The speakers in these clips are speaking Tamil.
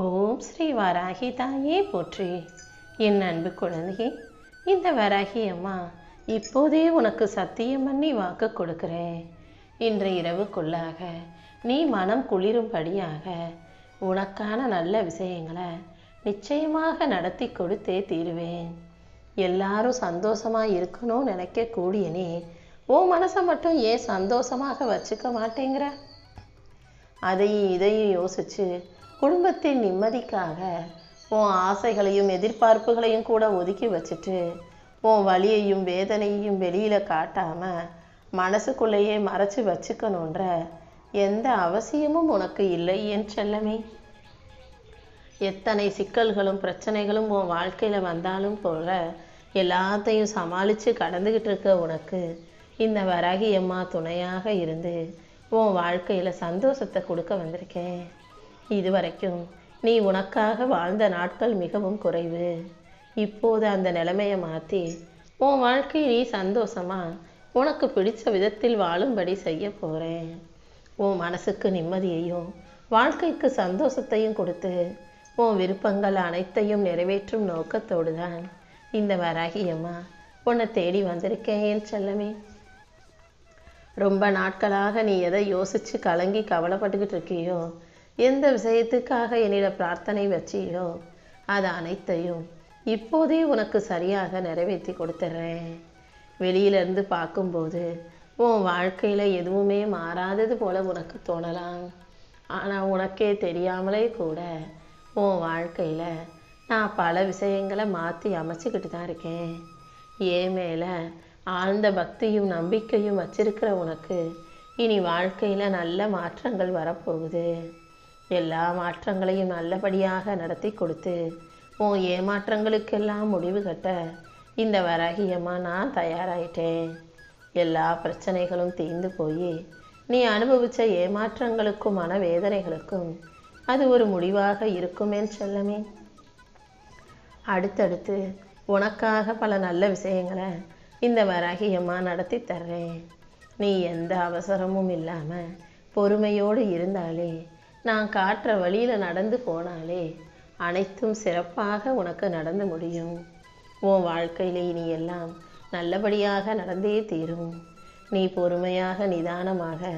ஓம் ஸ்ரீ வராகி தாயே போற்றி. என் அன்பு குழந்தையே, இந்த வராகி அம்மா இப்போதே உனக்கு சத்தியம் பண்ணி வாக்கு கொடுக்கிறேன். இன்று இரவுக்குள்ளாக நீ மனம் குளிரும்படியாக உனக்கான நல்ல விஷயங்களை நிச்சயமாக நடத்தி கொடுத்தே தீருவேன். எல்லாரும் சந்தோஷமாக இருக்கணும்னு நினைக்கக்கூடிய நீ உன் மனசை மட்டும் ஏன் சந்தோஷமாக வச்சுக்க மாட்டேங்கிற? அதையும் இதையும் யோசிச்சு குடும்பத்தின் நிம்மதிக்காக உன் ஆசைகளையும் எதிர்பார்ப்புகளையும் கூட ஒதுக்கி வச்சுட்டு உன் வலியையும் வேதனையையும் வெளியில் காட்டாமல் மனசுக்குள்ளேயே மறைச்சி வச்சுக்கணுன்ற எந்த அவசியமும் உனக்கு இல்லை என் செல்லமே. எத்தனை சிக்கல்களும் பிரச்சனைகளும் உன் வாழ்க்கையில் வந்தாலும் போல எல்லாத்தையும் சமாளித்து கடந்துக்கிட்டு இருக்க உனக்கு இந்த வராகி அம்மா துணையாக இருந்து உன் வாழ்க்கையில் சந்தோஷத்தை கொடுக்க வந்திருக்கேன். இதுவரைக்கும் நீ உனக்காக வாழ்ந்த நாட்கள் மிகவும் குறைவு. இப்போது அந்த நிலைமையை மாற்றி உன் வாழ்க்கையை நீ சந்தோஷமாக உனக்கு பிடிச்ச விதத்தில் வாழும்படி செய்ய போகிறேன். உன் மனசுக்கு நிம்மதியையும் வாழ்க்கைக்கு சந்தோஷத்தையும் கொடுத்து உன் விருப்பங்கள் அனைத்தையும் நிறைவேற்றும் நோக்கத்தோடு தான் இந்த வராகி அம்மா உன்னை தேடி வந்திருக்கேன் என் செல்லமே. ரொம்ப நாட்களாக நீ எதை யோசித்து கலங்கி கவலைப்பட்டுக்கிட்டு இருக்கியோ, எந்த விஷயத்துக்காக என்னிட பிரார்த்தனை வச்சியோ அது அனைத்தையும் இப்போதே உனக்கு சரியாக நிறைவேற்றி கொடுத்துட்றேன். வெளியிலேருந்து பார்க்கும்போது உன் வாழ்க்கையில் எதுவுமே மாறாதது போல உனக்கு தோணலாம். ஆனால் உனக்கே தெரியாமலே கூட உன் வாழ்க்கையில் நான் பல விஷயங்களை மாற்றி அமைச்சிக்கிட்டு தான் இருக்கேன். ஏன் மேலே ஆழ்ந்த பக்தியும் நம்பிக்கையும் வச்சிருக்கிற உனக்கு இனி வாழ்க்கையில் நல்ல மாற்றங்கள் வரப்போகுது. எல்லா மாற்றங்களையும் நல்லபடியாக நடத்தி கொடுத்து உன் ஏமாற்றங்களுக்கெல்லாம் முடிவு கட்ட இந்த வராகி அம்மா நான் தயாராகிட்டேன். எல்லா பிரச்சனைகளும் தீர்ந்து போய் நீ அனுபவித்த ஏமாற்றங்களுக்கும் மனவேதனைகளுக்கும் அது ஒரு முடிவாக இருக்குமே செல்லமே. அடுத்தடுத்து உனக்காக பல நல்ல விஷயங்களை இந்த வராகி அம்மா நடத்தி தர்றேன். நீ எந்த அவசரமும் இல்லாமல் பொறுமையோடு இருந்தாலே, நான் காட்டுற வழியில் நடந்து போனாலே அனைத்தும் சிறப்பாக உனக்கு நடந்து முடியும். உன் வாழ்க்கையில் இனி எல்லாம் நல்லபடியாக நடந்தே தீரும். நீ பொறுமையாக நிதானமாக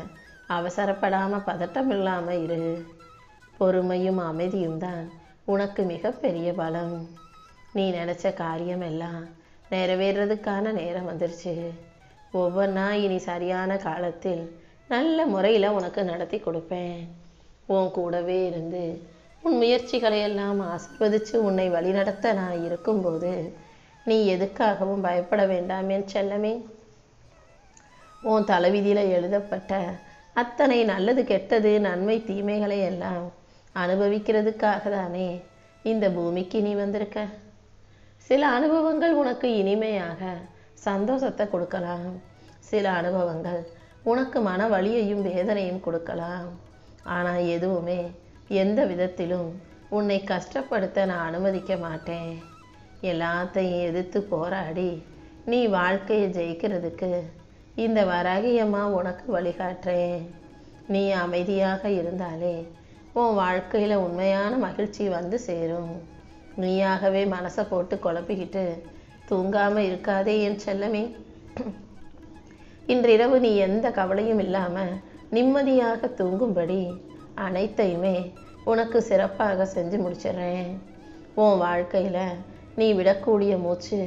அவசரப்படாமல் பதட்டம் இல்லாமல் இரு. பொறுமையும் அமைதியும் தான் உனக்கு மிகப்பெரிய பலம். நீ நினச்ச காரியம் எல்லாம் நிறைவேறதுக்கான நேரம் வந்துருச்சு. ஒவ்வொன்றா இனி சரியான காலத்தில் நல்ல முறையில் உனக்கு நடத்தி கொடுப்பேன். உன் கூடவே இருந்து உன் முயற்சிகளை எல்லாம் ஆசீர்வதித்து உன்னை வழிநடத்த நான் இருக்கும்போது நீ எதுக்காகவும் பயப்பட வேண்டாம் என் செல்லமே. உன் தலைவிதியில் எழுதப்பட்ட அத்தனை நல்லது கெட்டது நன்மை தீமைகளை எல்லாம் அனுபவிக்கிறதுக்காக தானே இந்த பூமிக்கு நீ வந்திருக்க. சில அனுபவங்கள் உனக்கு இனிமையாக சந்தோஷத்தை கொடுக்கலாம். சில அனுபவங்கள் உனக்கு மன வலியையும் வேதனையும் கொடுக்கலாம். ஆனால் எதுவுமே எந்த விதத்திலும் உன்னை கஷ்டப்படுத்த நான் அனுமதிக்க மாட்டேன். எல்லாத்தையும் எதிர்த்து போராடி நீ வாழ்க்கையை ஜெயிக்கிறதுக்கு இந்த வராகி அம்மா உனக்கு வழிகாட்டுறேன். நீ அமைதியாக இருந்தாலே உன் வாழ்க்கையில் உண்மையான மகிழ்ச்சி வந்து சேரும். நீயாகவே மனசை போட்டு குழப்பிக்கிட்டு தூங்காமல் இருக்காதே என் செல்லமே. இன்றிரவு நீ எந்த கவலையும் இல்லாமல் நிம்மதியாக தூங்கும்படி அனைத்தையுமே உனக்கு சிறப்பாக செஞ்சு முடிச்சிடுறேன். உன் வாழ்க்கையில் நீ விடக்கூடிய மூச்சு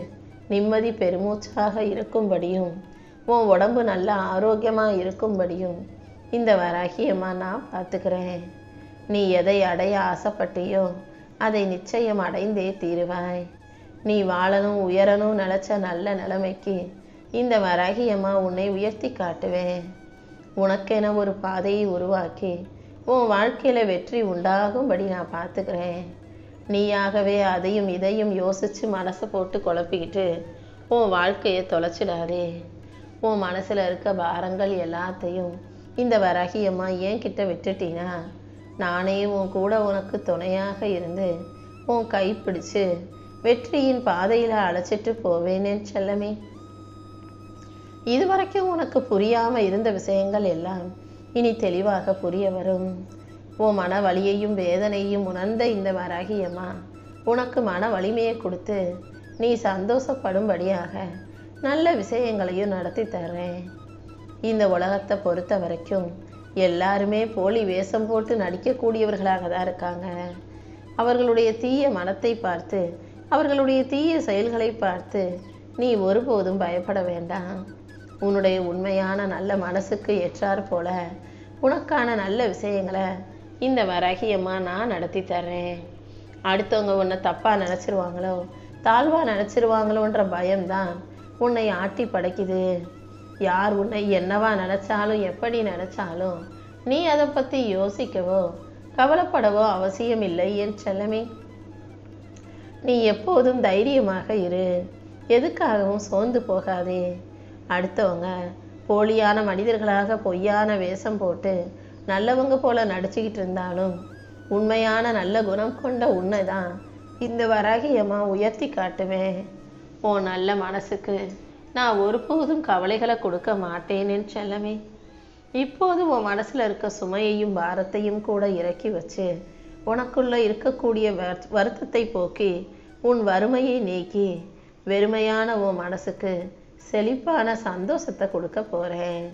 நிம்மதி பெருமூச்சாக இருக்கும்படியும் உன் உடம்பு நல்ல ஆரோக்கியமாக இருக்கும்படியும் இந்த வராகி அம்மா நான் பார்த்துக்கிறேன். நீ எதை அடைய ஆசைப்பட்டியோ அதை நிச்சயம் அடைந்தே தீருவாய். நீ வாழணும் உயரணும் நினச்ச நல்ல நிலைமைக்கு இந்த வராகி அம்மா உன்னை உயர்த்தி காட்டுவேன். உனக்கென ஒரு பாதையை உருவாக்கி உன் வாழ்க்கையில் வெற்றி உண்டாகும்படி நான் பார்த்துக்கிறேன். நீயாகவே அதையும் இதையும் யோசித்து மனசை போட்டு குழப்பிக்கிட்டு உன் வாழ்க்கையை தொலைச்சிடாதே. உன் மனசில் இருக்க பாரங்கள் எல்லாத்தையும் இந்த வராகி அம்மா ஏன் கிட்ட விட்டுட்டினா நானே உன் கூட உனக்கு துணையாக இருந்து உன் கைப்பிடிச்சு வெற்றியின் பாதையில் அழைச்சிட்டு போவேனே செல்லமே. இதுவரைக்கும் உனக்கு புரியாமல் இருந்த விஷயங்கள் எல்லாம் இனி தெளிவாக புரிய வரும். உன் மன வலியையும் வேதனையும் உணர்ந்த இந்த வராகியம்மா உனக்கு மன வலிமையை கொடுத்து நீ சந்தோஷப்படும்படியாக நல்ல விஷயங்களையும் நடத்தி தர்றேன். இந்த உலகத்தை பொறுத்த வரைக்கும் எல்லாருமே போலி வேஷம் போட்டு நடிக்கக்கூடியவர்களாக தான் இருக்காங்க. அவர்களுடைய தீய மனத்தை பார்த்து, அவர்களுடைய தீய செயல்களை பார்த்து நீ ஒருபோதும் பயப்பட வேண்டாம். உன்னுடைய உண்மையான நல்ல மனசுக்கு ஏற்றாற் போல உனக்கான நல்ல விஷயங்களை இந்த வராகியம்மா நான் நடத்தி தர்றேன். அடுத்தவங்க உன்னை தப்பாக நினச்சிருவாங்களோ, தாழ்வாக நினச்சிருவாங்களோன்ற பயம்தான் உன்னை ஆட்டி படைக்குது. யார் உன்னை என்னவா நினச்சாலும் எப்படி நினச்சாலும் நீ அதை பற்றி யோசிக்கவோ கவலைப்படவோ அவசியம் இல்லை என் செல்லமே. நீ எப்போதும் தைரியமாக இரு, எதுக்காகவும் சோர்ந்து போகாதே. அடுத்தவங்க போலியான மனிதர்களாக பொய்யான வேஷம் போட்டு நல்லவங்க போல நடிச்சுக்கிட்டு இருந்தாலும் உண்மையான நல்ல குணம் கொண்ட உன்னை தான் இந்த வராகியம்மா உயர்த்தி காட்டுவேன். உன் நல்ல மனசுக்கு நான் ஒருபோதும் கவலைகளை கொடுக்க மாட்டேனேன்னு செல்லமே. இப்போது உன் மனசில் இருக்க சுமையையும் பாரத்தையும் கூட இறக்கி வச்சு உனக்குள்ள இருக்கக்கூடிய வருத்தத்தை போக்கி உன் வறுமையை நீக்கி வெறுமையான உன் மனசுக்கு செழிப்பான சந்தோஷத்தை கொடுக்க போகிறேன்.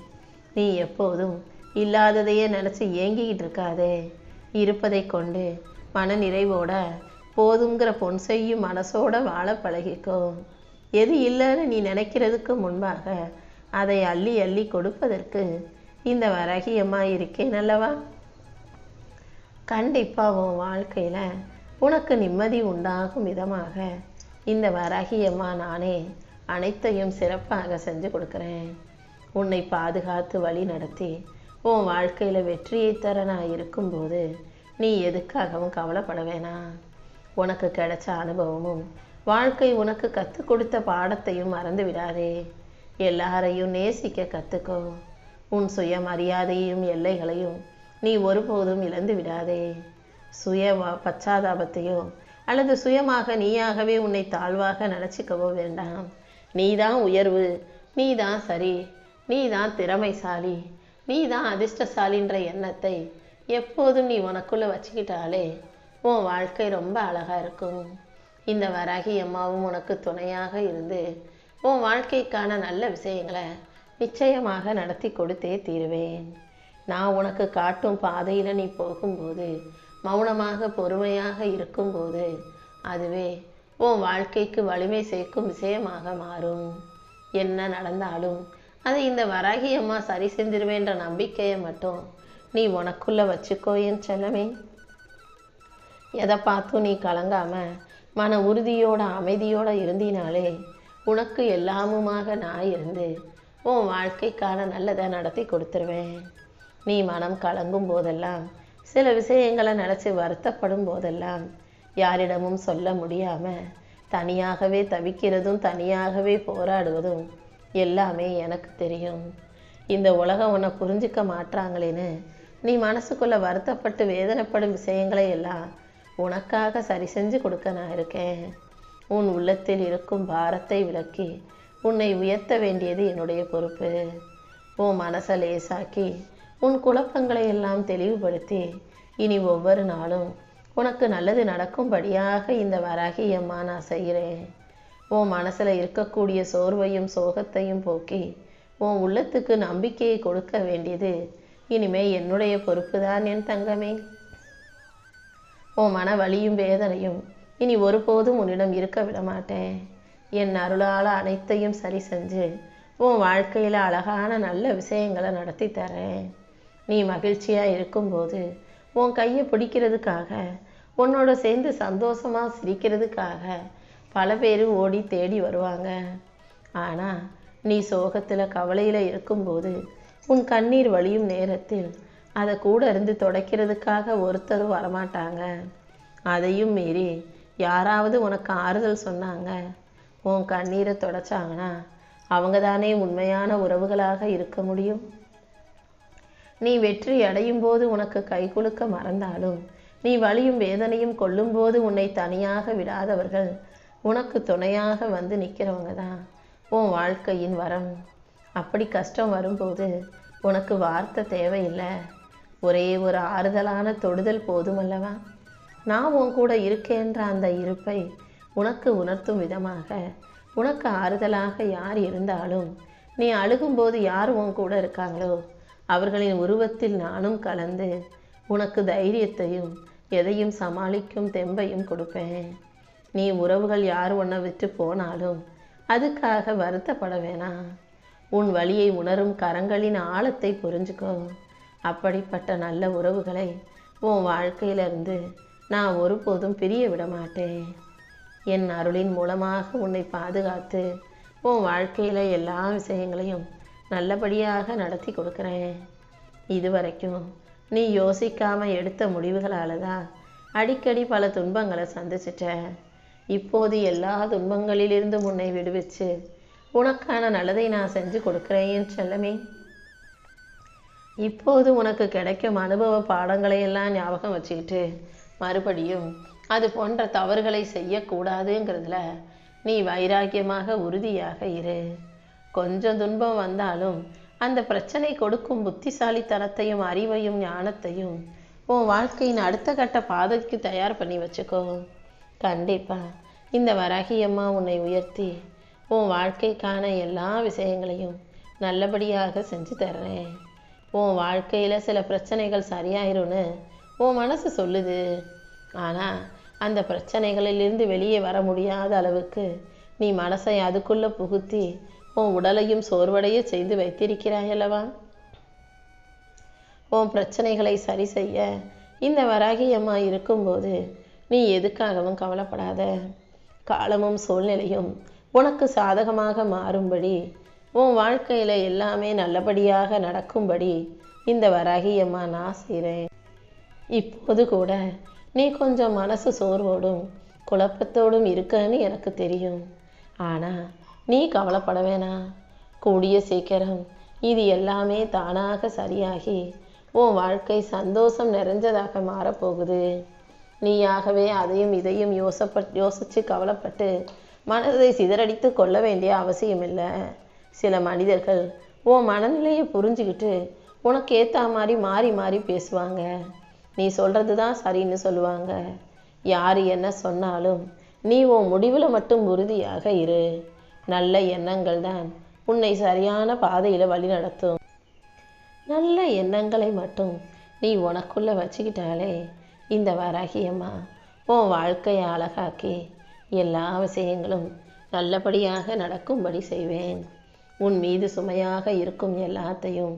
நீ எப்போதும் இல்லாததையே நினச்சி ஏங்கிக்கிட்டு இருக்காதே. இருப்பதை கொண்டு மன நிறைவோட போதுங்கிற பொன் செய்யும் மனசோட வாழ பழகிக்கோ. எது இல்லைன்னு நீ நினைக்கிறதுக்கு முன்பாக அதை அள்ளி அள்ளி கொடுப்பதற்கு இந்த வராகியம்மா இருக்கேன் அல்லவா. கண்டிப்பாக உன் வாழ்க்கையில் உனக்கு நிம்மதி உண்டாகும் விதமாக இந்த வராகியம்மா நானே அனைத்தையும் சிறப்பாக செஞ்சு கொடுக்குறேன். உன்னை பாதுகாத்து வழி நடத்தி உன் வாழ்க்கையில் வெற்றியை தர நான் இருக்கும்போது நீ எதுக்காகவும் கவலைப்பட வேணாம். உனக்கு கிடைச்ச அனுபவமும் வாழ்க்கை உனக்கு கற்றுக் கொடுத்த பாடத்தையும் மறந்து விடாதே. எல்லாரையும் நேசிக்க கற்றுக்கோ. உன் சுயமரியாதையும் எல்லைகளையும் நீ ஒருபோதும் இழந்து விடாதே. சுய பச்சாதாபத்தையோ அல்லது சுயமாக நீயாகவே உன்னை தாழ்வாக நினச்சிக்கவோ வேண்டாம். நீ தான் உயர்வு, நீ தான் சரி, நீ தான் திறமைசாலி, நீ தான் அதிர்ஷ்டசாலின்ற எண்ணத்தை எப்போதும் நீ உனக்குள்ளே வச்சுக்கிட்டாலே உன் வாழ்க்கை ரொம்ப அழகாக இருக்கும். இந்த வராகி அம்மாவும் உனக்கு துணையாக இருந்து உன் வாழ்க்கைக்கான நல்ல விஷயங்களை நிச்சயமாக நடத்தி கொடுத்தே தீருவேன். நான் உனக்கு காட்டும் பாதையில் நீ போகும்போது மௌனமாக பொறுமையாக இருக்கும்போது அதுவே உன் வாழ்க்கைக்கு வலிமை சேர்க்கும் விஷயமாக மாறும். என்ன நடந்தாலும் அதை இந்த வராகி அம்மா சரி செஞ்சிருவேன்ற நம்பிக்கையை மட்டும் நீ உனக்குள்ளே வச்சுக்கோ என் செல்லமே. எதை பார்த்தும் நீ கலங்காம மன உறுதியோட அமைதியோட இருந்தினாலே உனக்கு எல்லாமுமாக நான் இருந்து உன் வாழ்க்கைக்கான நல்லதை நடத்தி கொடுத்துருவேன். நீ மனம் கலங்கும் போதெல்லாம், சில விஷயங்களை நினச்சி வருத்தப்படும் போதெல்லாம் யாரிடமும் சொல்ல முடியாமல் தனியாகவே தவிக்கிறதும் தனியாகவே போராடுவதும் எல்லாமே எனக்கு தெரியும். இந்த உலகம் உன்னை புரிஞ்சிக்க மாட்டாங்களேன்னு நீ மனசுக்குள்ளே வருத்தப்பட்டு வேதனைப்படும் விஷயங்களை எல்லாம் உனக்காக சரி செஞ்சு கொடுக்க நான் இருக்கேன். உன் உள்ளத்தில் இருக்கும் பாரத்தை விலக்கி உன்னை உயர்த்த வேண்டியது என்னுடைய பொறுப்பு. உன் மனசை லேசாக்கி உன் குழப்பங்களை எல்லாம் தெளிவுபடுத்தி இனி ஒவ்வொரு நாளும் உனக்கு நல்லது நடக்கும்படியாக இந்த வராகி அம்மா நான் செய்கிறேன். உன் மனசில் இருக்கக்கூடிய சோர்வையும் சோகத்தையும் போக்கி உன் உள்ளத்துக்கு நம்பிக்கையை கொடுக்க வேண்டியது இனிமே என்னுடைய பொறுப்பு தான் என் தங்கமே. உன் மன வலியும் வேதனையும் இனி ஒருபோதும் உன்னிடம் இருக்க விட மாட்டேன். என் அருளால் அனைத்தையும் சரி செஞ்சு உன் வாழ்க்கையில் அழகான நல்ல விஷயங்களை நடத்தி தரேன். நீ மகிழ்ச்சியாக இருக்கும்போது உன் கையை பிடிக்கிறதுக்காக, உன்னோட சேர்ந்து சந்தோஷமாக சிரிக்கிறதுக்காக பல பேர் ஓடி தேடி வருவாங்க. ஆனால் நீ சோகத்தில் கவலையில் இருக்கும்போது உன் கண்ணீர் வழியும் நேரத்தில் அதை கூட இருந்து துடைக்கிறதுக்காக ஒருத்தரும் வரமாட்டாங்க. அதையும் மீறி யாராவது உனக்கு ஆறுதல் சொன்னாங்க, உன் கண்ணீரை துடைச்சாங்கன்னா அவங்க தானே உண்மையான உறவுகளாக இருக்க முடியும். நீ வெற்றி அடையும் போது உனக்கு கை குலுக்க மறந்தாலும் நீ வலியும் வேதனையும் கொள்ளும்போது உன்னை தனியாக விடாதவர்கள் உனக்கு துணையாக வந்து நிற்கிறவங்க தான் உன் வாழ்க்கையின் வரம். அப்படி கஷ்டம் வரும்போது உனக்கு வார்த்தை தேவையில்லை, ஒரே ஒரு ஆறுதலான தொடுதல் போதுமல்லவா? நான் உன் கூட இருக்கேன்ற அந்த இருப்பை உனக்கு உணர்த்தும் விதமாக, உனக்கு ஆறுதலாக யார் இருந்தாலும், நீ அழுகும்போது யார் உன் கூட இருக்காங்களோ அவர்களின் உருவத்தில் நானும் கலந்து உனக்கு தைரியத்தையும் எதையும் சமாளிக்கும் தெம்பையும் கொடுப்பேன். நீ உறவுகள் யார் உன்னை விட்டு போனாலும் அதுக்காக வருத்தப்பட வேணாம். உன் வலியை உணரும் கரங்களின் ஆழத்தை புரிஞ்சுக்கோ. அப்படிப்பட்ட நல்ல உறவுகளை உன் வாழ்க்கையிலிருந்து நான் ஒருபோதும் பிரிய விட மாட்டேன். என் அருளின் மூலமாக உன்னை பாதுகாத்து உன் வாழ்க்கையில் எல்லா விஷயங்களையும் நல்லபடியாக நடத்தி கொடுக்குறேன். இதுவரைக்கும் நீ யோசிக்காமல் எடுத்த முடிவுகளால் தான் அடிக்கடி பல துன்பங்களை சந்திச்சிட்ட. இப்போது எல்லா துன்பங்களிலிருந்து உன்னை விடுவிச்சு உனக்கான நல்லதை நான் செஞ்சு கொடுக்குறேன் செல்லமே. இப்போது உனக்கு கிடைக்கும் அனுபவ பாடங்களை எல்லாம் ஞாபகம் வச்சுக்கிட்டு மறுபடியும் அது போன்ற தவறுகளை செய்யக்கூடாதுங்கிறதுல நீ வைராக்கியமாக உறுதியாக இரு. கொஞ்சம் துன்பம் வந்தாலும் அந்த பிரச்சனை கொடுக்கும் புத்திசாலித்தனத்தையும் அறிவையும் ஞானத்தையும் உன் வாழ்க்கையின் அடுத்த கட்ட பாதைக்கு தயார் பண்ணி வச்சுக்கோ. கண்டிப்பா இந்த வராகியம்மா உன்னை உயர்த்தி உன் வாழ்க்கைக்கான எல்லா விஷயங்களையும் நல்லபடியாக செஞ்சு தர்றேன். உன் வாழ்க்கையில் சில பிரச்சனைகள் சரியாயிரும்னு உன் மனசு சொல்லுது. ஆனால் அந்த பிரச்சனைகளிலிருந்து வெளியே வர முடியாத அளவுக்கு நீ மனசை அதுக்குள்ளே புகுத்தி உன் உடலையும் சோர்வடைய செய்து வைத்திருக்கிறாயல்லவா? உன் பிரச்சனைகளை சரி செய்ய இந்த வராகியம்மா இருக்கும்போது நீ எதுக்காகவும் கவலைப்படாத. காலமும் சூழ்நிலையும் உனக்கு சாதகமாக மாறும்படி, உன் வாழ்க்கையில் எல்லாமே நல்லபடியாக நடக்கும்படி இந்த வராகியம்மா நான் செய்கிறேன். இப்போது கூட நீ கொஞ்சம் மனசு சோர்வோடும் குழப்பத்தோடும் இருக்கன்னு எனக்கு தெரியும். ஆனால் நீ கவலைப்பட வேணாம். கூடிய சீக்கிரம் இது எல்லாமே தானாக சரியாகி உன் வாழ்க்கை சந்தோஷம் நிறைஞ்சதாக மாறப்போகுது. நீயாகவே அதையும் இதையும் யோசித்து கவலைப்பட்டு மனதை சிதறடித்து கொள்ள வேண்டிய அவசியம் இல்லை. சில மனிதர்கள் உன் மனநிலையை புரிஞ்சுக்கிட்டு உனக்கு ஏற்ற மாதிரி மாறி மாறி பேசுவாங்க. நீ சொல்கிறது தான் சரின்னு சொல்லுவாங்க. யார் என்ன சொன்னாலும் நீ உன் முடிவில் மட்டும் உறுதியாக இரு. நல்ல எண்ணங்கள் தான் உன்னை சரியான பாதையில் வழி நடத்தும். நல்ல எண்ணங்களை மட்டும் நீ உனக்குள்ளே வச்சுக்கிட்டாலே இந்த வராகியம்மா உன் வாழ்க்கையை அழகாக்கி எல்லா விஷயங்களும் நல்லபடியாக நடக்கும்படி செய்வேன். உன் மீது சுமையாக இருக்கும் எல்லாத்தையும்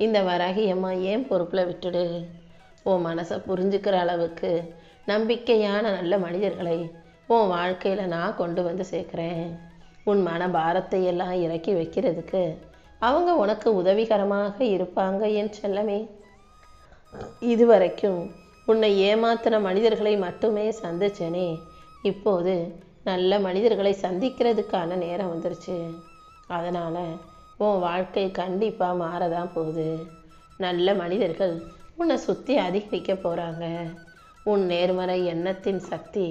இந்த வராகியம்மா ஏன் பொறுப்பில் விட்டுடு. உன் மனசை புரிஞ்சுக்கிற அளவுக்கு நம்பிக்கையான நல்ல மனிதர்களை உன் வாழ்க்கையில் நான் கொண்டு வந்து சேர்க்குறேன். உன் மன பாரத்தை எல்லாம் இறக்கி வைக்கிறதுக்கு அவங்க உனக்கு உதவிகரமாக இருப்பாங்க என் செல்லமே. இதுவரைக்கும் உன்னை ஏமாத்தின மனிதர்களை மட்டுமே சந்திச்சேனே, இப்போது நல்ல மனிதர்களை சந்திக்கிறதுக்கான நேரம் வந்துருச்சு. அதனால் உன் வாழ்க்கை கண்டிப்பாக மாறதான் போகுது. நல்ல மனிதர்கள் உன்னை சுற்றி அதிகரிக்க போகிறாங்க. உன் நேர்மறை எண்ணத்தின் சக்தி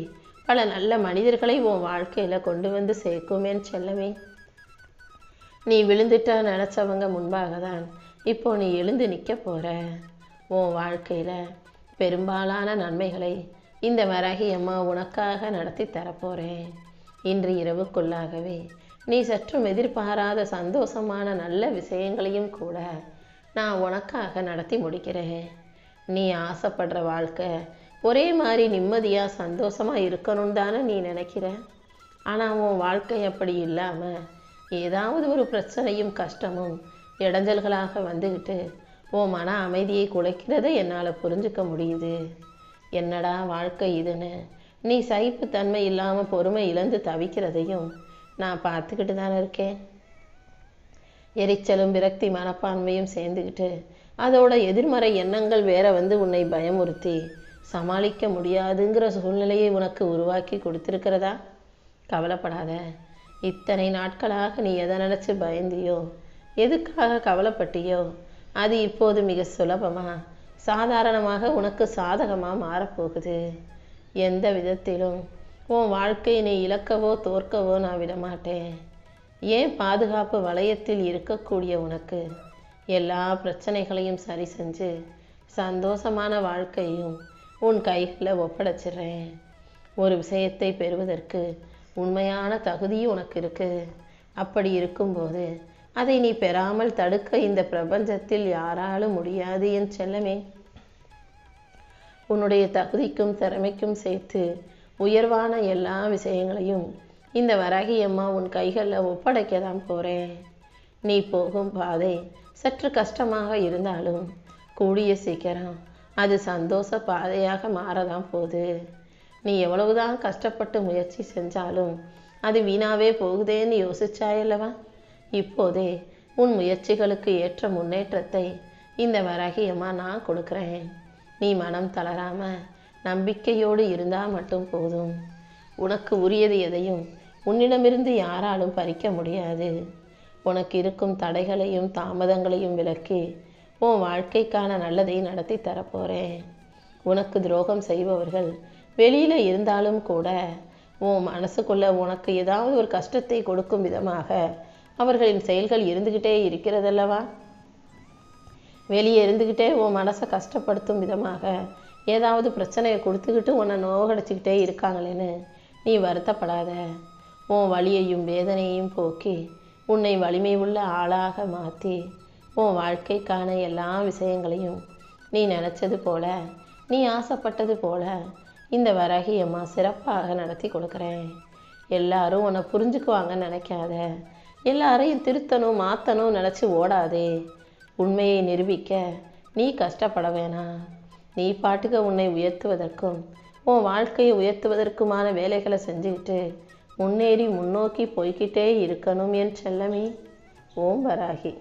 பல நல்ல மனிதர்களை உன் வாழ்க்கையில் கொண்டு வந்து சேர்க்குமேன்னு செல்லமே. நீ விழுந்துட்டா நினச்சவங்க முன்பாக தான் இப்போ நீ எழுந்து நிற்க போகிற. உன் வாழ்க்கையில் பெரும்பாலான நன்மைகளை இந்த வராகியம்மா உனக்காக நடத்தி தரப்போகிறேன். இன்று இரவுக்குள்ளாகவே நீ சற்றும் எதிர்பாராத சந்தோஷமான நல்ல விஷயங்களையும் கூட நான் உனக்காக நடத்தி முடிக்கிறேன். நீ ஆசைப்படுற வாழ்க்கை ஒரே மாதிரி நிம்மதியாக சந்தோஷமாக இருக்கணும் தானே நீ நினைக்கிற. ஆனால் உன் வாழ்க்கை அப்படி இல்லாமல் ஏதாவது ஒரு பிரச்சனையும் கஷ்டமும் இடைஞ்சல்களாக வந்துக்கிட்டு உன் மன அமைதியை குலைக்கிறதை என்னால் புரிஞ்சுக்க முடியுது. என்னடா வாழ்க்கை இதுன்னு நீ சகிப்புத்தன்மை இல்லாமல் பொறுமை இழந்து தவிக்கிறதையும் நான் பார்த்துக்கிட்டு தானே இருக்கேன். எரிச்சலும் விரக்தி மனப்பான்மையும் சேர்ந்துக்கிட்டு அதோட எதிர்மறை எண்ணங்கள் வேற வந்து உன்னை பயமுறுத்தி சமாளிக்க முடியாதுங்கிற சூழ்நிலையை உனக்கு உருவாக்கி கொடுத்துருக்கிறதா? கவலைப்படாத. இத்தனை நாட்களாக நீ எதை நினச்சி பயந்தியோ, எதுக்காக கவலைப்பட்டியோ, அது இப்போது மிக சுலபமாக சாதாரணமாக உனக்கு சாதகமாக மாறப்போகுது. எந்த விதத்திலும் உன் வாழ்க்கையை நீ இழக்கவோ தோற்கவோ நான் விடமாட்டேன். ஏன் பாதுகாப்பு வளையத்தில் இருக்கக்கூடிய உனக்கு எல்லா பிரச்சனைகளையும் சரி செஞ்சு சந்தோஷமான வாழ்க்கையும் உன் கைகளில் ஒப்படைச்சிடுறேன். ஒரு விஷயத்தை பெறுவதற்கு உண்மையான தகுதி உனக்கு இருக்கு. அப்படி இருக்கும்போது அதை நீ பெறாமல் தடுக்க இந்த பிரபஞ்சத்தில் யாராலும் முடியாது என் செல்லமே. உன்னுடைய தகுதிக்கும் திறமைக்கும் சேர்த்து உயர்வான எல்லா விஷயங்களையும் இந்த வராகி அம்மா உன் கைகளில் ஒப்படைக்க தான் போகிறேன். நீ போகும் பாதை சற்று கஷ்டமாக இருந்தாலும் கூடிய சீக்கிரம் அது சந்தோஷ பாதையாக மாறதான் போகுது. நீ எவ்வளவுதான் கஷ்டப்பட்டு முயற்சி செஞ்சாலும் அது வீணாவே போகுதேன்னு யோசிச்சாயல்லவா? இப்போதே உன் முயற்சிகளுக்கு ஏற்ற முன்னேற்றத்தை இந்த வராகி அம்மா நான் கொடுக்குறேன். நீ மனம் தளராம நம்பிக்கையோடு இருந்தால் மட்டும் போதும். உனக்கு உரியது எதையும் உன்னிடமிருந்து யாராலும் பறிக்க முடியாது. உனக்கு இருக்கும் தடைகளையும் தாமதங்களையும் விலக்கி உன் வாழ்க்கைக்கான நல்லதை நடத்தி தரப்போகிறேன். உனக்கு துரோகம் செய்பவர்கள் வெளியில் இருந்தாலும் கூட உன் மனசுக்குள்ள உனக்கு ஏதாவது ஒரு கஷ்டத்தை கொடுக்கும் விதமாக அவர்களின் செயல்கள் இருந்துக்கிட்டே இருக்கிறதல்லவா? வெளியே இருந்துக்கிட்டே உன் மனசை கஷ்டப்படுத்தும் விதமாக ஏதாவது பிரச்சனையை கொடுத்துக்கிட்டு உன்னை நோகடிச்சிக்கிட்டே இருக்காங்களேன்னு நீ வருத்தப்படாத. உன் வலியையும் வேதனையையும் போக்கி உன்னை வலிமை உள்ள ஆளாக மாற்றி உன் வாழ்க்கைக்கான எல்லா விஷயங்களையும் நீ நினச்சது போல, நீ ஆசைப்பட்டது போல இந்த வராகி அம்மா சிறப்பாக நடத்தி கொடுக்குறேன். எல்லாரும் உன்னை புரிஞ்சுக்குவாங்கன்னு நினைக்காத. எல்லாரையும் திருத்தணும் மாற்றணும் நினச்சி ஓடாதே. உண்மையை நிரூபிக்க நீ கஷ்டப்பட வேணாம். நீ பாட்டுக்க உன்னை உயர்த்துவதற்கும் உன் வாழ்க்கையை உயர்த்துவதற்குமான வேலைகளை செஞ்சுக்கிட்டு முன்னேறி முன்னோக்கி போய்கிட்டே இருக்கணும் என் செல்லமே. ஓம் வராகி.